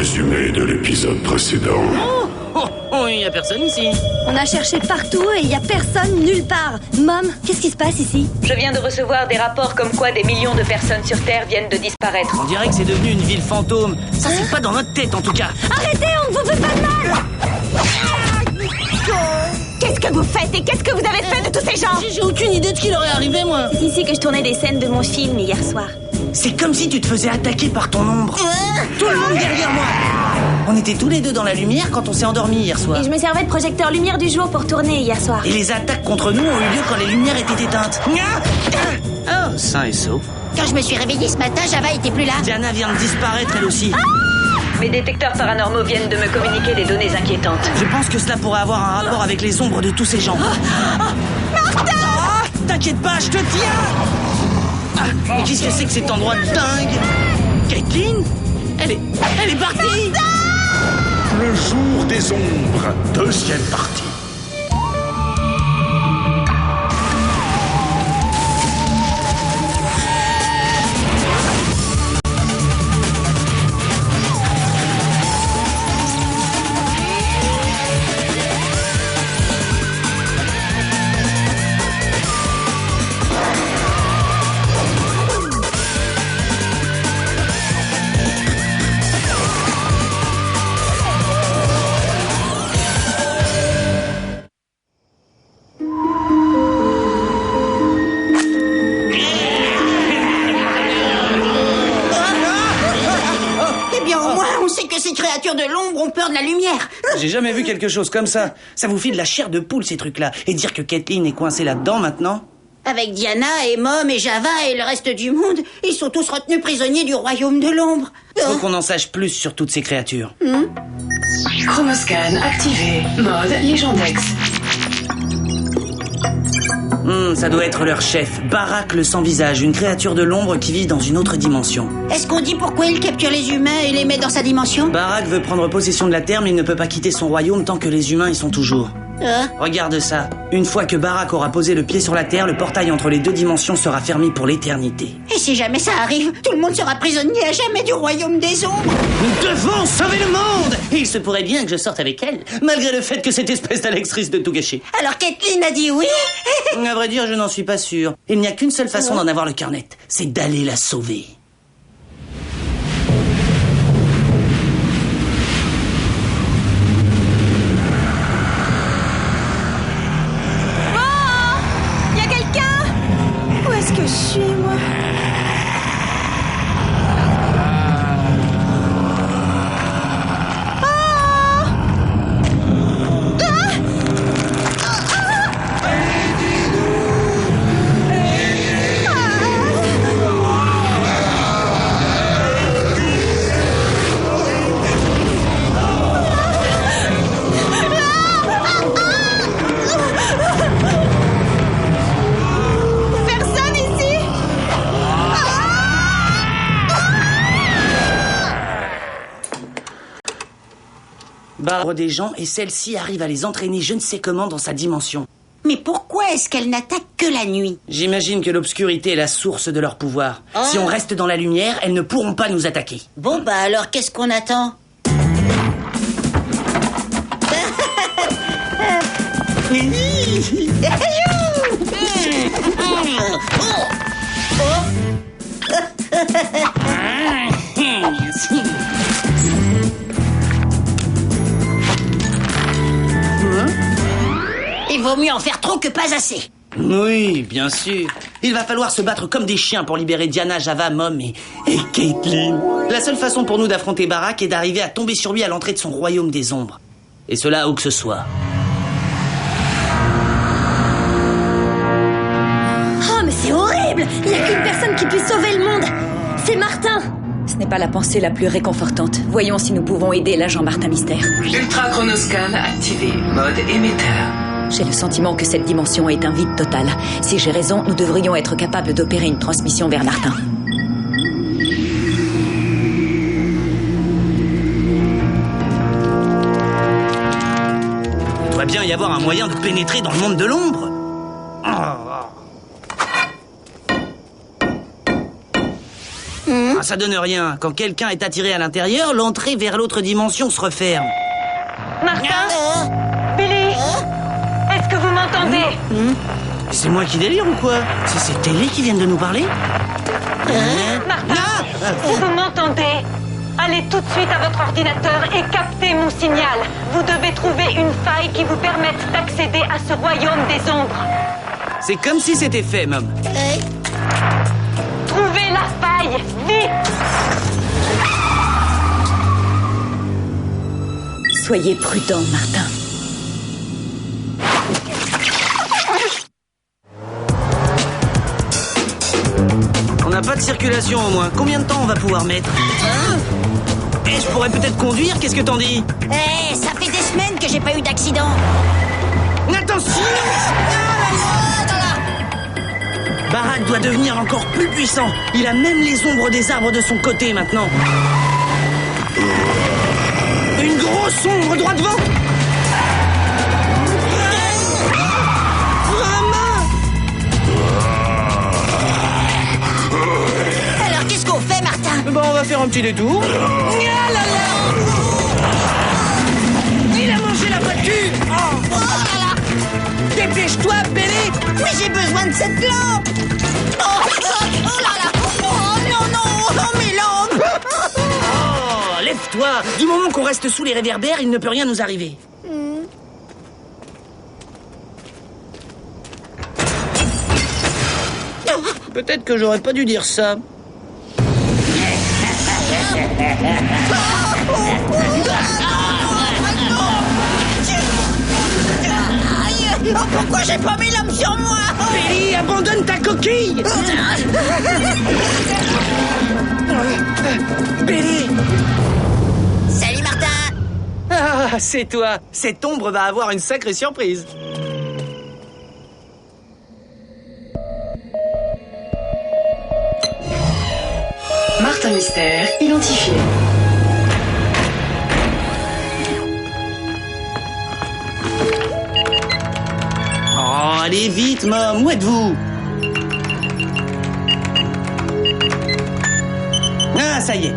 résumé de l'épisode précédent. Il y a personne ici. On a cherché partout et il y a personne nulle part. Mom, qu'est-ce qui se passe ici? Je viens de recevoir des rapports comme quoi des millions de personnes sur Terre viennent de disparaître. On dirait que c'est devenu une ville fantôme. Ça, c'est pas dans notre tête, en tout cas. Arrêtez, on ne vous fait pas de mal! Qu'est-ce que vous faites et qu'est-ce que vous avez fait de tous ces gens? J'ai aucune idée de ce qui leur est arrivé, moi. C'est ici que je tournais des scènes de mon film hier soir. C'est comme si tu te faisais attaquer par ton ombre. Tout le monde derrière moi. On était tous les deux dans la lumière quand on s'est endormis hier soir. Et je me servais de projecteur lumière du jour pour tourner hier soir. Et les attaques contre nous ont eu lieu quand les lumières étaient éteintes. Oh, sain et sauf. Quand je me suis réveillée ce matin, Java était plus là. Diana vient de disparaître, elle aussi. Mes détecteurs paranormaux viennent de me communiquer des données inquiétantes. Je pense que cela pourrait avoir un rapport avec les ombres de tous ces gens. Martha! T'inquiète pas, je te tiens! Mais qu'est-ce que c'est que cet endroit dingue? Caitlin? Elle est partie! Le jour des ombres, deuxième partie. Ces créatures de l'ombre ont peur de la lumière. J'ai jamais vu quelque chose comme ça. Ça vous file de la chair de poule, ces trucs-là. Et dire que Caitlin est coincée là-dedans, maintenant? Avec Diana et Mom et Java et le reste du monde, ils sont tous retenus prisonniers du royaume de l'ombre. Faut qu'on en sache plus sur toutes ces créatures. Chromoscan activé. Mode Légendex. Ça doit être leur chef, Barak le sans-visage, une créature de l'ombre qui vit dans une autre dimension. Est-ce qu'on dit pourquoi il capture les humains et les met dans sa dimension? Barak veut prendre possession de la Terre, mais il ne peut pas quitter son royaume tant que les humains y sont toujours. Regarde ça. Une fois que Barak aura posé le pied sur la Terre, le portail entre les deux dimensions sera fermé pour l'éternité. Et si jamais ça arrive, tout le monde sera prisonnier à jamais du royaume des ombres. Nous devons sauver le monde! Et il se pourrait bien que je sorte avec elle, malgré le fait que cette espèce d'Alex risque de tout gâcher. Alors Caitlin a dit oui? À vrai dire, je n'en suis pas sûr. Il n'y a qu'une seule façon d'en avoir le cœur net, c'est d'aller la sauver. Où est-ce que je suis, moi? Barre des gens et celle-ci arrive à les entraîner je ne sais comment dans sa dimension. Mais pourquoi est-ce qu'elle n'attaque que la nuit? J'imagine que l'obscurité est la source de leur pouvoir. Si on reste dans la lumière, elles ne pourront pas nous attaquer. Bon bah alors qu'est-ce qu'on attend? Il vaut mieux en faire trop que pas assez. Oui, bien sûr. Il va falloir se battre comme des chiens pour libérer Diana, Java, Mom et Caitlin. La seule façon pour nous d'affronter Barak est d'arriver à tomber sur lui à l'entrée de son royaume des ombres. Et cela où que ce soit. Oh, mais c'est horrible! Il n'y a qu'une personne qui puisse sauver le monde! C'est Martin! Ce n'est pas la pensée la plus réconfortante. Voyons si nous pouvons aider l'agent Martin Mystère. Ultra chronoscan activé. Mode émetteur. J'ai le sentiment que cette dimension est un vide total. Si j'ai raison, nous devrions être capables d'opérer une transmission vers Martin. Il doit bien y avoir un moyen de pénétrer dans le monde de l'ombre. ça donne rien. Quand quelqu'un est attiré à l'intérieur, l'entrée vers l'autre dimension se referme. Martin Billy Est-ce que vous m'entendez? C'est moi qui délire ou quoi? C'est ces télés qui viennent de nous parler? Martin, vous m'entendez? Allez tout de suite à votre ordinateur et captez mon signal. Vous devez trouver une faille qui vous permette d'accéder à ce royaume des ombres. C'est comme si c'était fait, Mom. Trouvez la faille, vite! Soyez prudent, Martin. On n'a pas de circulation au moins. Combien de temps on va pouvoir mettre? Je pourrais peut-être conduire, qu'est-ce que t'en dis? Ça fait des semaines que j'ai pas eu d'accident. Attention! Barak doit devenir encore plus puissant. Il a même les ombres des arbres de son côté maintenant. Une grosse ombre droit devant. Alors qu'est-ce qu'on fait, Martin? Bon, on va faire un petit détour. Ah là là! Il a mangé la voiture. Oh là là! Dépêche-toi, Billy! Mais j'ai besoin de cette lampe! Oh là là! Oh non, mes lampes! Oh, lève-toi! Du moment qu'on reste sous les réverbères, il ne peut rien nous arriver. Peut-être que j'aurais pas dû dire ça. Pourquoi j'ai pas mes lampes sur moi? Billy, abandonne ta coquille! Billy! Salut, Martin! Ah, c'est toi! Cette ombre va avoir une sacrée surprise. Martin Mystère identifié. Oh, allez vite, Mom! Où êtes-vous? Ah, ça y est.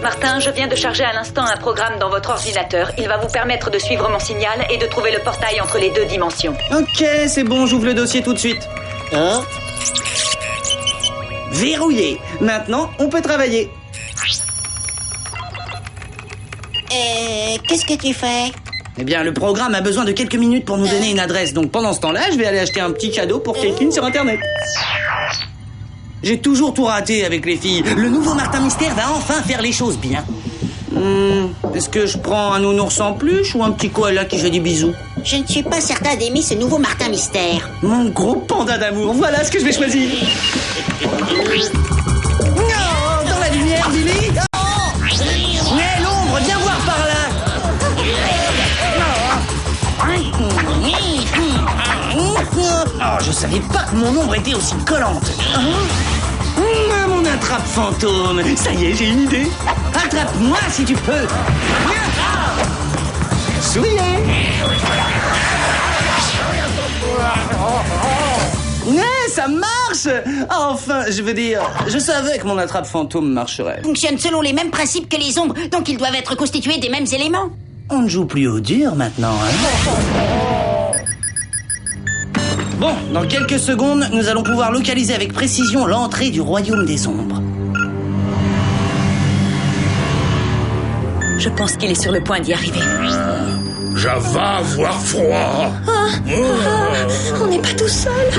Martin, je viens de charger à l'instant un programme dans votre ordinateur. Il va vous permettre de suivre mon signal et de trouver le portail entre les deux dimensions. Ok, c'est bon, j'ouvre le dossier tout de suite. Oh? Verrouillé. Maintenant, on peut travailler. Qu'est-ce que tu fais? Eh bien, le programme a besoin de quelques minutes pour nous donner une adresse. Donc, pendant ce temps-là, je vais aller acheter un petit cadeau pour Caitlin sur Internet. J'ai toujours tout raté avec les filles. Le nouveau Martin Mystère va enfin faire les choses bien. Est-ce que je prends un nounours en peluche ou un petit koala qui fait des bisous? Je ne suis pas certain d'aimer ce nouveau Martin Mystère. Mon gros panda d'amour, voilà ce que je vais choisir. Non, dans la lumière, Billy. Mais l'ombre, viens voir par là. Oh, je savais pas que mon ombre était aussi collante. Mon attrape fantôme. Ça y est, j'ai une idée. Attrape-moi si tu peux. Souillé. Ça marche. Enfin, je veux dire, je savais que mon attrape fantôme marcherait. Fonctionne selon les mêmes principes que les ombres, donc ils doivent être constitués des mêmes éléments. On ne joue plus au dur maintenant, hein? Bon, dans quelques secondes, nous allons pouvoir localiser avec précision l'entrée du royaume des ombres. Je pense qu'il est sur le point d'y arriver. Java avoir froid. On n'est pas tout seul.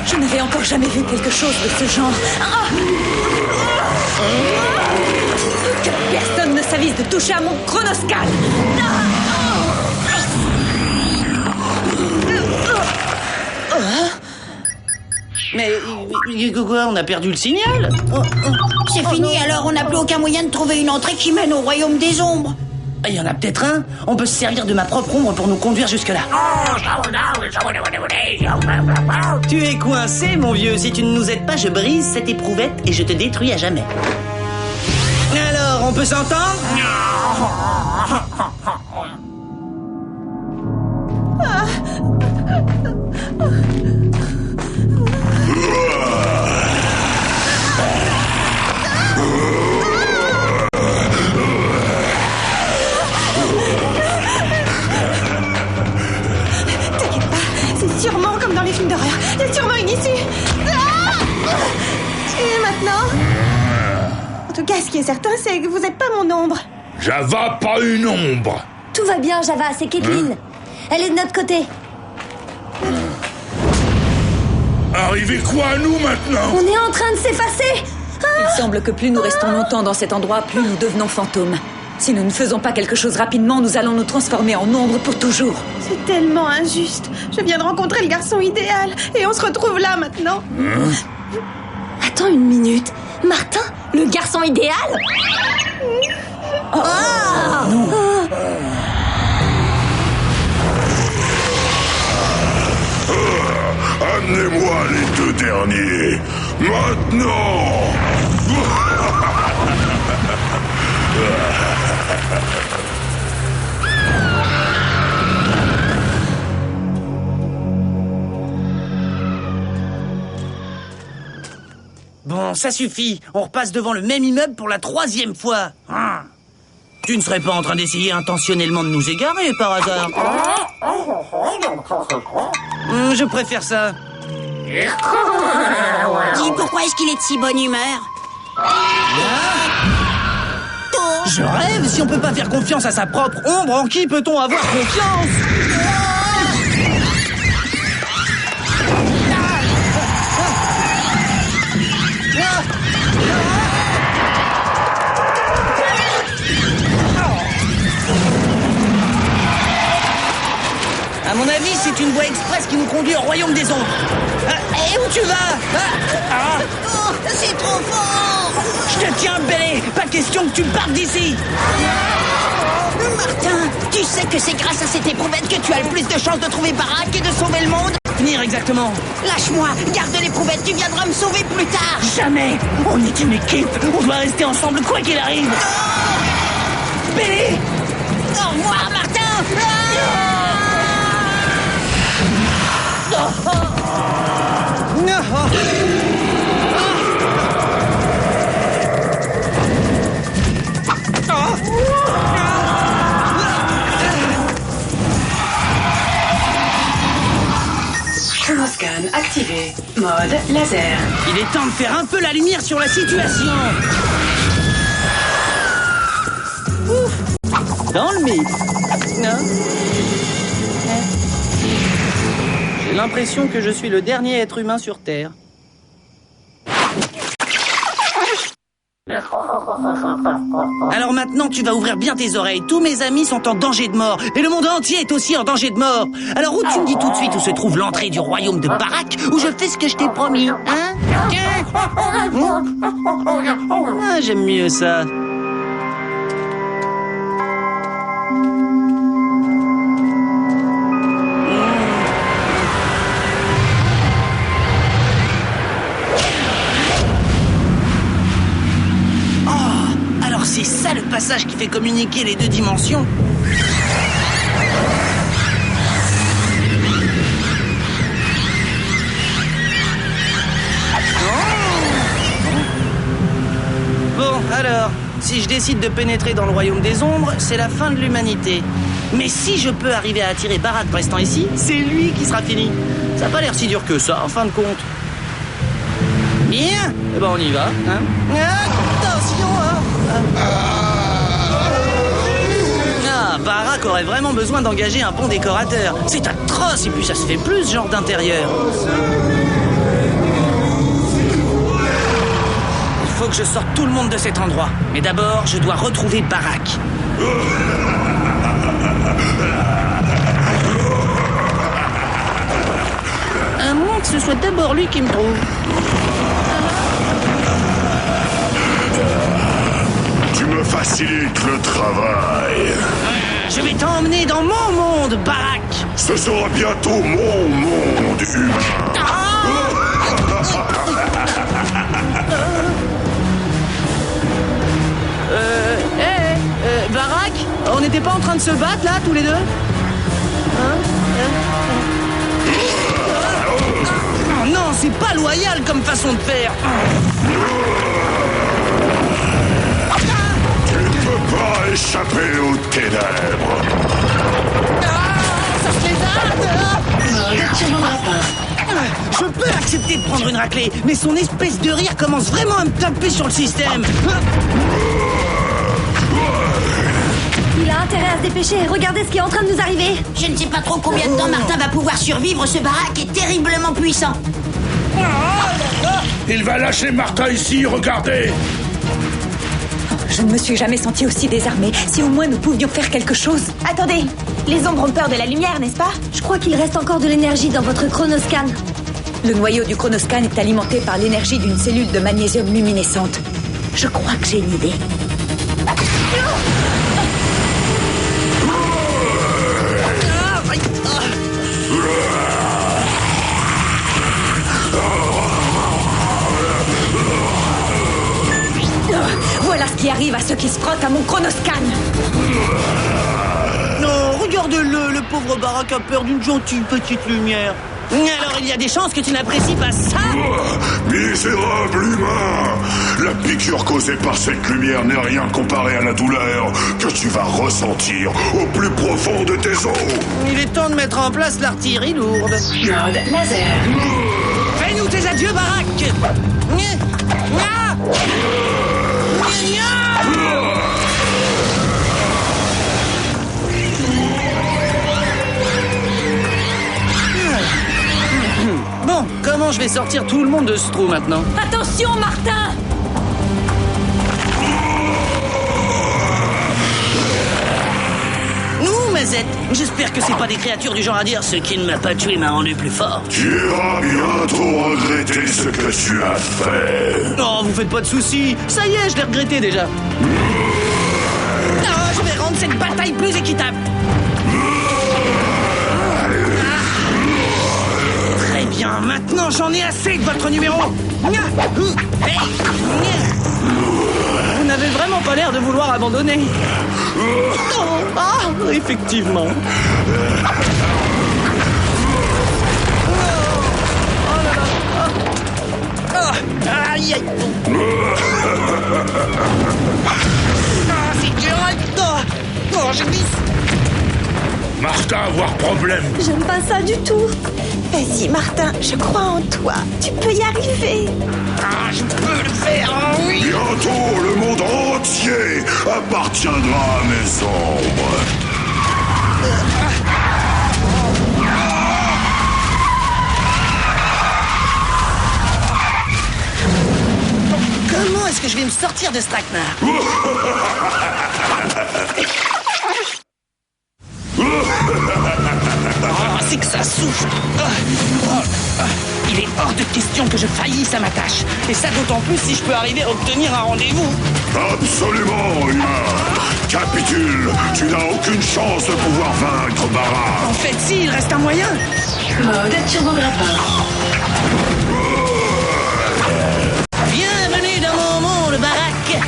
Je n'avais encore jamais vu quelque chose de ce genre. Que personne ne s'avise de toucher à mon chronoscale. Mais quoi, on a perdu le signal? C'est fini, alors on n'a plus aucun moyen de trouver une entrée qui mène au royaume des ombres. Il y en a peut-être un. On peut se servir de ma propre ombre pour nous conduire jusque-là. Tu es coincé, mon vieux. Si tu ne nous aides pas, je brise cette éprouvette et je te détruis à jamais. Alors, on peut s'entendre? maintenant? En tout cas, ce qui est certain, c'est que vous n'êtes pas mon ombre. Java, pas une ombre. Tout va bien, Java, c'est Kathleen. Elle est de notre côté. Arrivé quoi à nous maintenant? On est en train de s'effacer. Il semble que plus nous restons longtemps dans cet endroit, plus nous devenons fantômes. Si nous ne faisons pas quelque chose rapidement, nous allons nous transformer en ombre pour toujours. C'est tellement injuste. Je viens de rencontrer le garçon idéal et on se retrouve là maintenant. Attends une minute. Martin, le garçon idéal? Non. Amenez-moi les deux derniers. Maintenant. Bon, ça suffit. On repasse devant le même immeuble pour la 3e fois. Tu ne serais pas en train d'essayer intentionnellement de nous égarer, par hasard? Je préfère ça. Dis, pourquoi est-ce qu'il est de si bonne humeur? Je rêve. Si on peut pas faire confiance à sa propre ombre, en qui peut-on avoir confiance? À mon avis, c'est une voie express qui nous conduit au royaume des ombres. Et où tu vas? Oh, c'est trop fort! Je te tiens, Bélé. Pas question que tu partes d'ici. Martin, tu sais que c'est grâce à cette éprouvette que tu as le plus de chances de trouver Barack et de sauver le monde? Venir exactement. Lâche-moi, garde l'éprouvette, tu viendras me sauver plus tard! Jamais. On est une équipe. On doit rester ensemble quoi qu'il arrive. Bélé. Au revoir, Martin! Chronoscan activé. Mode laser. Il est temps de faire un peu la lumière sur la situation. Ouf. Dans le mythe. Non. J'ai l'impression que je suis le dernier être humain sur Terre. Alors maintenant, tu vas ouvrir bien tes oreilles. Tous mes amis sont en danger de mort. Et le monde entier est aussi en danger de mort. Alors où tu me dis tout de suite où se trouve l'entrée du royaume de Barack, où je fais ce que je t'ai promis, hein? Ah, j'aime mieux ça. C'est ça le passage qui fait communiquer les deux dimensions. Bon, alors, si je décide de pénétrer dans le royaume des ombres, c'est la fin de l'humanité. Mais si je peux arriver à attirer Barack restant ici, c'est lui qui sera fini. Ça n'a pas l'air si dur que ça, en fin de compte. Bien, eh ben on y va, hein. Attention, hein. Ah, Barack aurait vraiment besoin d'engager un bon décorateur. C'est atroce, et puis ça se fait plus, ce genre d'intérieur. Il faut que je sorte tout le monde de cet endroit. Mais d'abord, je dois retrouver Barack. À moins que ce soit d'abord lui qui me trouve. Tu me facilites le travail. Je vais t'emmener dans mon monde, Barack. Ce sera bientôt mon monde humain. Barack, on n'était pas en train de se battre là, tous les deux? Oh non, c'est pas loyal comme façon de faire. Pas échapper aux ténèbres. Ça se les a. Je peux accepter arrêter de prendre une raclée, mais son espèce de rire commence vraiment à me taper sur le système. Il a intérêt à se dépêcher. Regardez ce qui est en train de nous arriver. Je ne sais pas trop combien de temps Martin va pouvoir survivre. Ce baraque est terriblement puissant. Il va lâcher Martin ici, regardez. Je ne me suis jamais sentie aussi désarmée. Si au moins nous pouvions faire quelque chose. Attendez, les ombres ont peur de la lumière, n'est-ce pas? Je crois qu'il reste encore de l'énergie dans votre chronoscan. Le noyau du chronoscan est alimenté par l'énergie d'une cellule de magnésium luminescente. Je crois que j'ai une idée. Voilà ce qui arrive à ceux qui se frottent à mon chronoscan. Non, regarde-le, le pauvre baraque a peur d'une gentille petite lumière. Alors il y a des chances que tu n'apprécies pas ça. Misérable humain! La piqûre causée par cette lumière n'est rien comparé à la douleur que tu vas ressentir au plus profond de tes os. Il est temps de mettre en place l'artillerie lourde. Mode laser. Fais-nous tes adieux, baraque. Bon, comment je vais sortir tout le monde de ce trou maintenant? Attention, Martin! Nous, Mazette, j'espère que c'est pas des créatures du genre à dire ce qui ne m'a pas tué m'a rendu plus fort. Tu vas bientôt regretter ce que tu as fait. Non, vous faites pas de soucis. Ça y est, je l'ai regretté déjà. Non, je vais rendre cette bataille plus équitable. Très bien, maintenant j'en ai assez de votre numéro. Hey. Vous n'avez vraiment pas l'air de vouloir abandonner. Ah, effectivement. Aïe, aïe. C'est dur. Oh, je glisse. Martin, avoir problème. J'aime pas ça du tout. Vas-y, Martin, je crois en toi. Tu peux y arriver. Ah, je peux le faire, oui. Bientôt, le monde entier appartiendra à mes ombres. Comment est-ce que je vais me sortir de ce traquenard? Oh, c'est que ça souffle. Il est hors de question que je faillisse à ma tâche. Et ça d'autant plus si je peux arriver à obtenir un rendez-vous. Absolument, humain. Capitule, tu n'as aucune chance de pouvoir vaincre Bara. En fait, si, il reste un moyen. Mode turbographe. Bienvenue dans mon monde, baraque.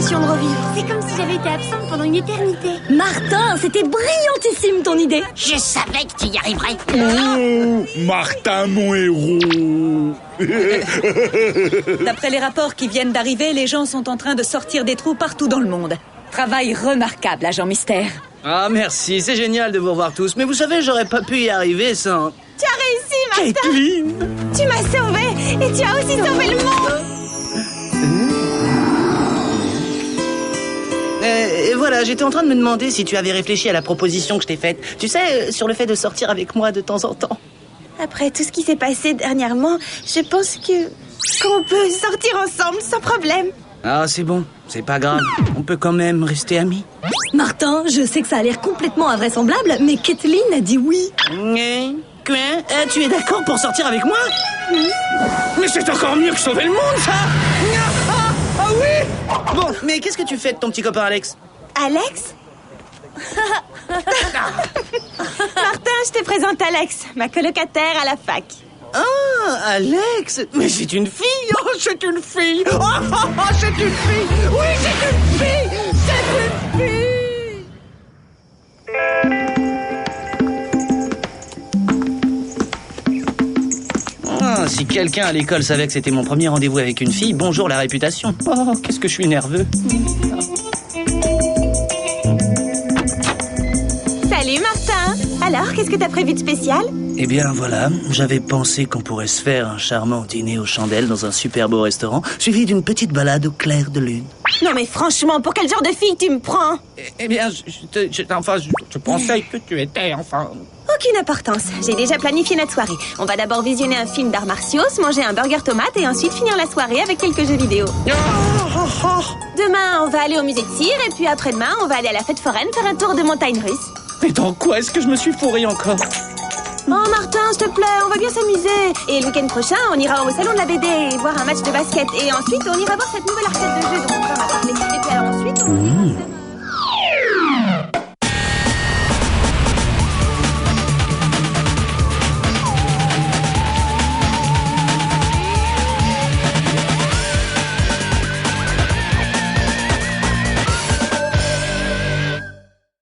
De revivre. C'est comme si j'avais été absente pendant une éternité. Martin, c'était brillantissime ton idée. Je savais que tu y arriverais. Oh, Martin, mon héros. D'après les rapports qui viennent d'arriver, les gens sont en train de sortir des trous partout dans le monde. Travail remarquable, agent Mystère. Ah, merci, c'est génial de vous revoir tous. Mais vous savez, j'aurais pas pu y arriver sans... Tu as réussi, Martin. Caitlin. Tu m'as sauvé et tu as aussi sauvé le monde. Et voilà, j'étais en train de me demander si tu avais réfléchi à la proposition que je t'ai faite. Tu sais, sur le fait de sortir avec moi de temps en temps. Après tout ce qui s'est passé dernièrement, je pense qu'on peut sortir ensemble sans problème. Ah, c'est bon, c'est pas grave. On peut quand même rester amis. Martin, je sais que ça a l'air complètement invraisemblable, mais Kathleen a dit oui. Quoi? Tu es d'accord pour sortir avec moi? Mais c'est encore mieux que sauver le monde, ça! Ah oui! Bon, mais qu'est-ce que tu fais de ton petit copain Alex? Alex? Martin, je te présente Alex, ma colocataire à la fac. Ah, Alex. Mais c'est une fille. Oh, c'est une fille. Oh, c'est une fille. Oui, c'est une fille. C'est une fille. Ah, si quelqu'un à l'école savait que c'était mon premier rendez-vous avec une fille, bonjour la réputation. Oh, qu'est-ce que je suis nerveux. Salut Martin. Alors, qu'est-ce que t'as prévu de spécial? Eh bien voilà, j'avais pensé qu'on pourrait se faire un charmant dîner aux chandelles dans un super beau restaurant, suivi d'une petite balade au clair de lune. Non mais franchement, pour quel genre de fille tu me prends? Eh bien, je pensais que tu étais, enfin... Aucune importance. J'ai déjà planifié notre soirée. On va d'abord visionner un film d'arts martiaux, se manger un burger tomate et ensuite finir la soirée avec quelques jeux vidéo. Demain, on va aller au musée de cire et puis après-demain, on va aller à la fête foraine faire un tour de montagne russe. Mais dans quoi est-ce que je me suis fourré encore? Oh Martin, s'il te plaît, on va bien s'amuser. Et le week-end prochain, on ira au salon de la BD et voir un match de basket. Et ensuite, on ira voir cette nouvelle arcade de jeux dont on va parler. Et puis alors ensuite, on ira...